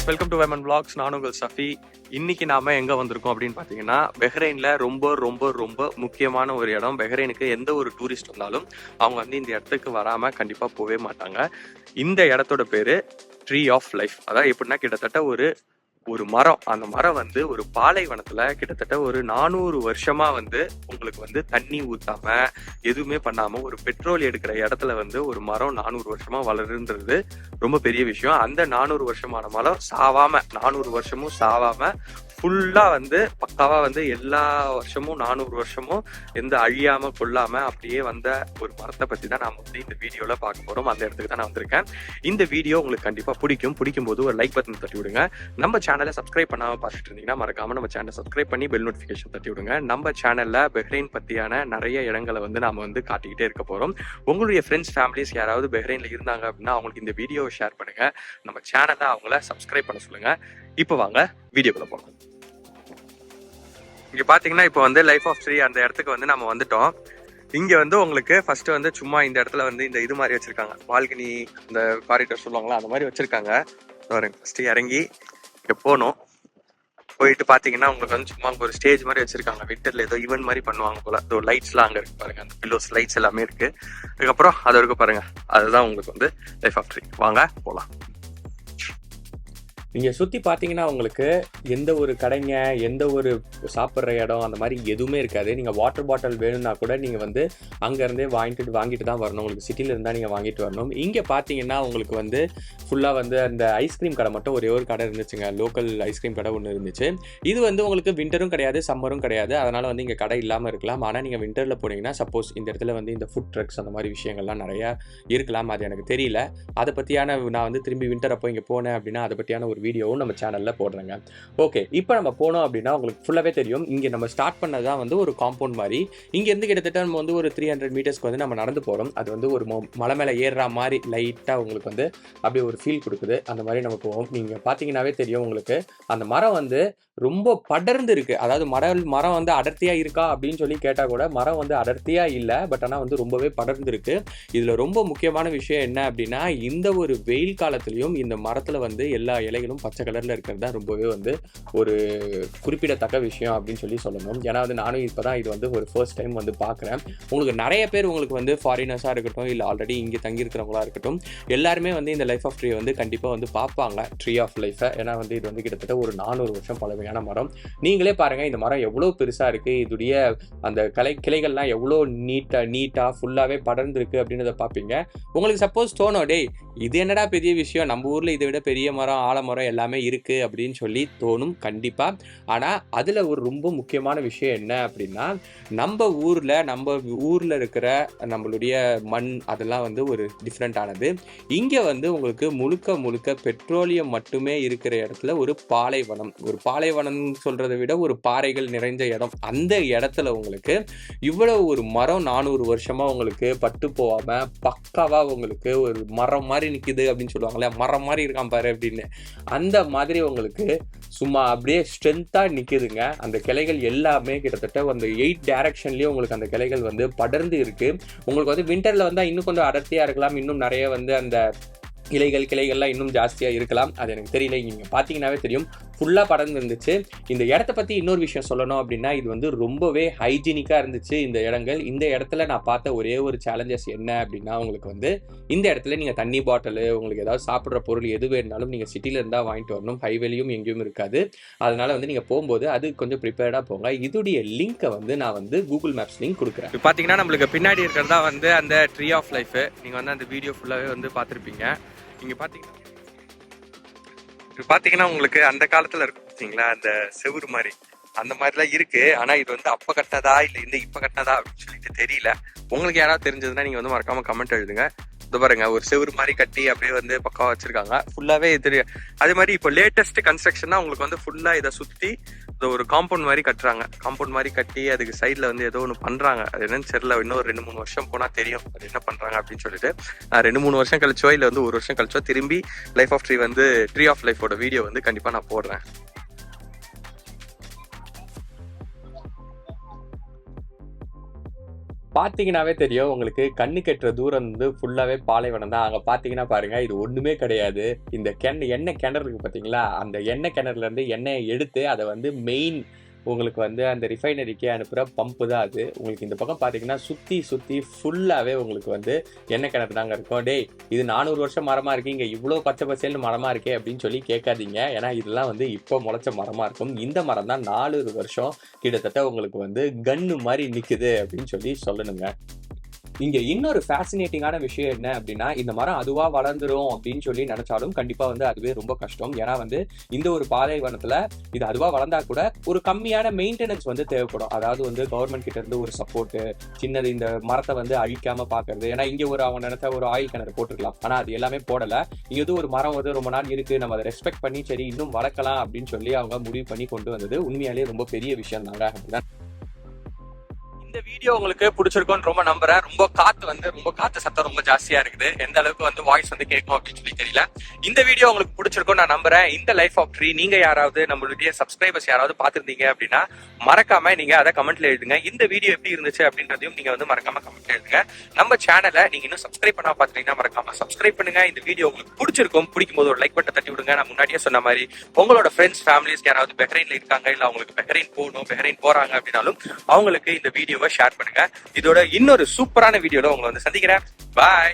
Welcome to வைமன் vlogs. நான் உங்கள் சஃபி. இன்னைக்கு நாம எங்க வந்திருக்கோம் அப்படின்னு பாத்தீங்கன்னா, பஹ்ரைன்ல ரொம்ப ரொம்ப ரொம்ப முக்கியமான ஒரு இடம். பஹ்ரைனுக்கு எந்த ஒரு டூரிஸ்ட் வந்தாலும் அவங்க வந்து இந்த இடத்துக்கு வராம கண்டிப்பா போவே மாட்டாங்க. இந்த இடத்தோட பேரு ட்ரீ ஆஃப் லைஃப். அதாவது எப்படின்னா, கிட்டத்தட்ட ஒரு மரம். அந்த மரம் வந்து ஒரு பாலைவனத்துல கிட்டத்தட்ட ஒரு 400 வருஷமா வந்து உங்களுக்கு வந்து தண்ணி ஊத்தாம எதுவுமே பண்ணாம ஒரு பெட்ரோல் எடுக்கிற இடத்துல வந்து ஒரு மரம் 400 வருஷமா வளருன்றது ரொம்ப பெரிய விஷயம். அந்த 400 வருஷமான மரம் 400 வருஷமும் சாவாம ஃபுல்லா வந்து பக்காவா வந்து எல்லா வருஷமும் 400 வருஷமும் எந்த அழியாம கொள்ளாம அப்படியே வந்த ஒரு மரத்தை பத்தி தான் நாம வந்து இந்த வீடியோல பார்க்க போறோம். அந்த இடத்துக்கு தான் நான் வந்திருக்கேன். இந்த வீடியோ உங்களுக்கு கண்டிப்பா பிடிக்கும் போது ஒரு லைக் பட்டன் தட்டி விடுங்க. நம்ம சேனலை சப்ஸ்கிரைப் பண்ணாம பார்த்துட்டு இருந்தீங்கன்னா மறக்காம நம்ம சேனலை சப்ஸ்கிரைப் பண்ணி பெல் நோட்டிபிகேஷன் தட்டி விடுங்க. நம்ம சேனல்ல பஹ்ரைன் பத்தியான நிறைய இடங்களை வந்து நாம வந்து காட்டிக்கிட்டே இருக்க போறோம். உங்களுடைய ஃப்ரெண்ட்ஸ் ஃபேமிலிஸ் யாராவது பஹ்ரைன்ல இருந்தாங்க அப்படின்னா அவங்களுக்கு இந்த வீடியோவை ஷேர் பண்ணுங்க. நம்ம சேனலை அவங்கள சப்ஸ்கிரைப் பண்ண சொல்லுங்க. இப்போ வாங்க வீடியோக்குள்ள போகலாம். இங்க பாத்தீங்கன்னா இப்போ வந்து லைஃப் ஆஃப் ட்ரீ அந்த இடத்துக்கு வந்து நம்ம வந்துட்டோம். இங்க வந்து உங்களுக்கு ஃபர்ஸ்ட் வந்து சும்மா இந்த இடத்துல வந்து இந்த இது மாதிரி வச்சிருக்காங்க, பால்கனி, இந்த காரிடர் சொல்லுவாங்களா, அந்த மாதிரி வச்சிருக்காங்க. ஃபர்ஸ்ட் இறங்கி இங்க போனோம். போயிட்டு பாத்தீங்கன்னா உங்களுக்கு வந்து சும்மா ஒரு ஸ்டேஜ் மாதிரி வச்சிருக்காங்க. விண்டர்ல ஏதோ ஈவென்ட் மாதிரி பண்ணுவாங்க போல. அதோ லைட்ஸ் எல்லாம் அங்க இருக்கு பாருங்க, அந்த பில்லோஸ் லைட்ஸ் எல்லாமே இருக்கு. அதுக்கப்புறம் அது வரைக்கும் பாருங்க, அதுதான் உங்களுக்கு வந்து லைஃப் ஆஃப் ட்ரீ. வாங்க போலாம். நீங்கள் சுற்றி பார்த்தீங்கன்னா உங்களுக்கு எந்த ஒரு கடைங்க, எந்த ஒரு சாப்பிட்ற இடம் அந்த மாதிரி எதுவுமே இருக்காது. நீங்கள் வாட்டர் பாட்டில் வேணும்னா கூட நீங்கள் வந்து அங்கேருந்தே வாங்கிட்டு தான் வரணும். உங்களுக்கு சிட்டியில் இருந்தால் நீங்கள் வாங்கிட்டு வரணும். இங்கே பார்த்தீங்கன்னா உங்களுக்கு வந்து ஃபுல்லாக வந்து அந்த ஐஸ்கிரீம் கடை மட்டும் ஒரே ஒரு கடை இருந்துச்சுங்க. லோக்கல் ஐஸ்கிரீம் கடை ஒன்று இருந்துச்சு. இது வந்து உங்களுக்கு விண்டரும் கிடையாது, சம்மரும் கிடையாது. அதனால் வந்து இங்கே கடை இல்லாமல் இருக்கலாம். ஆனால் நீங்கள் விண்டரில் போனீங்கன்னா சப்போஸ் இந்த இடத்துல வந்து இந்த ஃபுட் ட்ரக்ஸ் அந்த மாதிரி விஷயங்கள்லாம் நிறையா இருக்கலாம். அது எனக்கு தெரியல. அதை பற்றியான நான் வந்து திரும்பி விண்டர் அப்போ இங்கே போனேன் அப்படின்னா அதை பற்றியான ஒரு வீடியோவும் நம்ம சேனல்ல போடுறேங்க. ஓகே, இப்போ நம்ம போனோம் அப்படின்னா உங்களுக்கு ஃபுல்லாவே தெரியும். இங்க நம்ம ஸ்டார்ட் பண்ணதான் வந்து ஒரு காம்பவுண்ட் மாதிரி. இங்க இருந்து கிட்டத்தட்ட நம்ம வந்து ஒரு 300 மீட்டர்ஸ்க்கு வந்து நம்ம நடந்து போறோம். அது வந்து ஒரு மலை மேல ஏறுற மாதிரி லைட்டா உங்களுக்கு வந்து அப்படியே ஒரு ஃபீல் கொடுக்குது. அந்த மாதிரி நம்ம போவோம். நீங்க பாத்தீங்கன்னாவே தெரியும் உங்களுக்கு அந்த மரம் வந்து ரொம்ப படர்ந்து இருக்கு. அதாவது மரம் வந்து அடர்த்தியா இருக்கா அப்படின்னு சொல்லி கேட்டா கூட மரம் வந்து அடர்த்தியா இல்லை. பட் ஆனால் வந்து ரொம்பவே படர்ந்து இருக்கு. இதுல ரொம்ப முக்கியமான விஷயம் என்ன அப்படின்னா, இந்த ஒரு வெயில் காலத்திலையும் இந்த மரத்துல வந்து எல்லா இலைகளும் பச்சை கலர்ல இருக்கிறது தான் ரொம்பவே வந்து ஒரு குறிப்பிடத்தக்க விஷயம் அப்படின்னு சொல்லி சொல்லணும். ஏன்னா வந்து நானும் இப்போதான் இது வந்து ஒரு ஃபர்ஸ்ட் டைம் வந்து பார்க்குறேன். உங்களுக்கு நிறைய பேர் உங்களுக்கு வந்து ஃபாரினர்ஸாக இருக்கட்டும், இல்லை ஆல்ரெடி இங்கே தங்கியிருக்கிறவங்களா இருக்கட்டும், எல்லாருமே வந்து இந்த லைஃப் ஆஃப் ட்ரீ வந்து கண்டிப்பாக வந்து பார்ப்பாங்க, ட்ரீ ஆஃப் லைஃபை. ஏன்னா வந்து இது வந்து கிட்டத்தட்ட ஒரு 400 வருஷம் பழமையான மரம். நீங்களே பாருங்க, இந்த மரம் எவ்வளோ பெருசா இருக்கு, இதுடைய அந்த கிளைகள்லாம் எவ்வளோ நீட்டா ஃபுல்லாவே படர்ந்து இருக்கு அப்படின்றத பார்ப்பீங்க. உங்களுக்கு சப்போஸ் தோணும், டேய் இது என்னடா பெரிய விஷயம், நம்ம ஊர்ல இதை விட பெரிய மரம், ஆலமரம் எல்லாமே இருக்கு அப்படின்னு சொல்லி தோணும் கண்டிப்பா. ஆனா அதுல ஒரு ரொம்ப முக்கியமான விஷயம் என்ன அப்படின்னா, நம்ம ஊர்ல இருக்கிற நம்மளுடைய மண் அதெல்லாம் வந்து ஒரு டிஃப்ரெண்டானது. இங்க வந்து உங்களுக்கு முழுக்க பெட்ரோலியம் மட்டுமே இருக்கிற இடத்துல ஒரு பாலைவனம் சொல்றதை விட ஒரு பாறைகள் நிறைந்த இடம். அந்த இடத்துல உங்களுக்கு இவ்வளவு ஒரு மரம் 400 வருஷமா உங்களுக்கு பட்டு போகாம பக்காவா உங்களுக்கு ஒரு மரம் மாதிரி நிக்குது அப்படின்னு சொல்லுவாங்களே, மரம் மாதிரி இருக்கான் பாரு அப்படின்னு, அந்த மாதிரி உங்களுக்கு சும்மா அப்படியே ஸ்ட்ரென்த்தா நிக்குதுங்க. அந்த கிளைகள் எல்லாமே கிட்டத்தட்ட அந்த 8 டைரக்ஷன்லயும் உங்களுக்கு அந்த கிளைகள் வந்து படர்ந்து இருக்கு. உங்களுக்கு வந்து விண்டர்ல வந்தா இன்னும் கொஞ்சம் அடர்த்தியா இருக்கலாம், இன்னும் நிறைய வந்து அந்த கிளைகள்லாம் இன்னும் ஜாஸ்தியா இருக்கலாம். அது எனக்கு தெரியல. நீங்க பாத்தீங்கன்னாவே தெரியும், ஃபுல்லா படர்ந்து இருந்துச்சு. இந்த இடத்த பத்தி இன்னொரு விஷயம் சொல்லணும் அப்படின்னா, இது வந்து ரொம்பவே ஹைஜீனிக்கா இருந்துச்சு இந்த இடங்கள். இந்த இடத்துல நான் பார்த்த ஒரே ஒரு சேலஞ்சஸ் என்ன அப்படின்னா, உங்களுக்கு வந்து இந்த இடத்துல நீங்க தண்ணி பாட்டில், உங்களுக்கு ஏதாவது சாப்பிட்ற பொருள் எது வேணுனாலும் நீங்க சிட்டில இருந்தா வாங்கிட்டு வரணும். ஹைவேலையும் எங்கேயும் இருக்காது. அதனால வந்து நீங்க போகும்போது அது கொஞ்சம் ப்ரிப்பேர்டா போங்க. இதுடைய லிங்கை வந்து நான் வந்து கூகுள் மேப்ஸ் லிங்க் கொடுக்குறேன். பாத்தீங்கன்னா நம்மளுக்கு பின்னாடி இருக்கிறதா வந்து அந்த ட்ரீ ஆஃப் லைஃப். நீங்க வந்து அந்த வீடியோ ஃபுல்லாவே வந்து பார்த்துருப்பீங்க. இங்க பாத்தீங்கன்னா உங்களுக்கு அந்த காலத்துல இருக்கும் பாத்தீங்களா அந்த செவுரு மாதிரி, அந்த மாதிரிலாம் இருக்கு. ஆனா இது வந்து அப்ப கட்டினதா இல்ல இந்த இப்ப கட்டினதா அப்படின்னு சொல்லிட்டு தெரியல. உங்களுக்கு யாராவது தெரிஞ்சதுன்னா நீங்க வந்து மறக்காம கமெண்ட் எழுதுங்க. இது பாருங்க ஒரு செவுரு மாதிரி கட்டி அப்படியே வந்து பக்கா வச்சிருக்காங்க ஃபுல்லாவே. இது அதே மாதிரி இப்போ லேட்டஸ்ட் கன்ஸ்ட்ரக்ஷன் தான் உங்களுக்கு வந்து ஃபுல்லா இதை சுத்தி ஒரு காம்பவுண்ட் மாதிரி கட்டுறாங்க. காம்பவுண்ட் மாதிரி கட்டி அதுக்கு சைட்ல வந்து ஏதோ ஒன்று பண்றாங்க. அது என்னன்னு தெரியல. இன்னும் 2-3 வருஷம் போனா தெரியும் அது என்ன பண்றாங்க அப்படின்னு சொல்லிட்டு. 2-3 வருஷம் கழிச்சோ இல்ல வந்து 1 வருஷம் கழிச்சோ திரும்பி லைஃப் ஆஃப் ட்ரீ வந்து ட்ரீ ஆஃப் லைஃபோட வீடியோ வந்து கண்டிப்பா நான் போடுறேன். பாத்தீங்கன்னாவே தெரியும் உங்களுக்கு, கண்ணு கெட்டுற தூரம் வந்து ஃபுல்லாவே பாலைவனம் தான். அங்க பாத்தீங்கன்னா பாருங்க, இது ஒண்ணுமே கிடையாது. இந்த எண்ணெய் கிணறு இருக்கு பாத்தீங்களா, அந்த எண்ணெய் கிணறுல இருந்து எண்ணெயை எடுத்து அதை வந்து மெயின் உங்களுக்கு வந்து அந்த ரிஃபைனரிக்கு அனுப்புற பம்பு தான் அது. உங்களுக்கு இந்த பக்கம் பாத்தீங்கன்னா சுத்தி சுத்தி ஃபுல்லாவே உங்களுக்கு வந்து எண்ணெய் கிணறு தாங்க இருக்கும். டேய் இது 400 வருஷம் மரமா இருக்கு, இங்க இவ்வளவு பச்சை பசேல்னு மரமா இருக்கே அப்படின்னு சொல்லி கேட்காதீங்க. ஏன்னா இதெல்லாம் வந்து இப்போ முளைச்ச மரமா இருக்கும். இந்த மரம் தான் 400 வருஷம் கிட்டத்தட்ட உங்களுக்கு வந்து கன்னு மாதிரி நிக்குது அப்படின்னு சொல்லணுங்க. இங்க இன்னொரு ஃபேசினேட்டிங்கான விஷயம் என்ன அப்படின்னா, இந்த மரம் அதுவா வளர்ந்துரும் அப்படின்னு சொல்லி நினைச்சாலும் கண்டிப்பா வந்து அதுவே ரொம்ப கஷ்டம். ஏன்னா வந்து இந்த ஒரு பாலைவனத்துல இது அதுவா வளர்ந்தா கூட ஒரு கம்மியான மெயின்டெனன்ஸ் வந்து தேவைப்படும். அதாவது வந்து கவர்மெண்ட் கிட்ட இருந்து ஒரு சப்போர்ட், சின்னது இந்த மரத்தை வந்து அழிக்காம பாக்குறது. ஏன்னா இங்க அவங்க நினைச்ச ஒரு ஆயில் கிணறு போட்டுருக்கலாம், ஆனா அது எல்லாமே போடல. இங்க வந்து ஒரு மரம் வந்து ரொம்ப நாள் இருக்கு, நம்ம அதை ரெஸ்பெக்ட் பண்ணி சரி இன்னும் வளர்க்கலாம் அப்படின்னு சொல்லி அவங்க முடிவு பண்ணி கொண்டு வந்தது உண்மையாலேயே ரொம்ப பெரிய விஷயம் தாங்க. அப்படிதான் இந்த வீடியோ உங்களுக்கு பிடிச்சிருக்கும்னு ரொம்ப நம்புறேன். ரொம்ப காத்து சத்தம் ரொம்ப ஜாஸ்தியா இருக்குது. எந்த அளவுக்கு வந்து வாய்ஸ் வந்து கேட்கும் அப்படின்னு சொல்லி தெரியல. இந்த வீடியோ உங்களுக்கு பிடிச்சிருக்கும் நான் நம்புறேன். இந்த லைஃப் ஆஃப் ட்ரீ நீங்க யாராவது நம்மளுடைய சப்ஸ்கிரைபர்ஸ் யாராவது பாத்துருந்தீங்க அப்படின்னா மறக்காம நீங்க அதை கமெண்ட்ல எழுதுங்க. இந்த வீடியோ எப்படி இருந்துச்சு அப்படின்றதையும் நீங்க வந்து மறக்காம கமெண்ட்ல எழுதுங்க. நம்ம சேனலை நீங்க இன்னும் சப்ஸ்கிரைப் பண்ணா பாத்தீங்கன்னா மறக்காம சப்ஸ்கிரைப் பண்ணுங்க. இந்த வீடியோ உங்களுக்கு பிடிக்கும் போது ஒரு லைக் பட்டன் தட்டி விடுங்க. நான் முன்னாடியே சொன்ன மாதிரி உங்களோட ஃப்ரெண்ட்ஸ் ஃபேமிலிஸ் யாராவது பஹ்ரைன்ல இருக்காங்க, இல்ல அவங்களுக்கு பஹ்ரைன் போறாங்க அப்படின்னாலும் அவங்களுக்கு இந்த வீடியோவை ஷேர் பண்ணுங்க. இதோட இன்னொரு சூப்பரான வீடியோல உங்களை வந்து சந்திக்கிறேன். பாய்.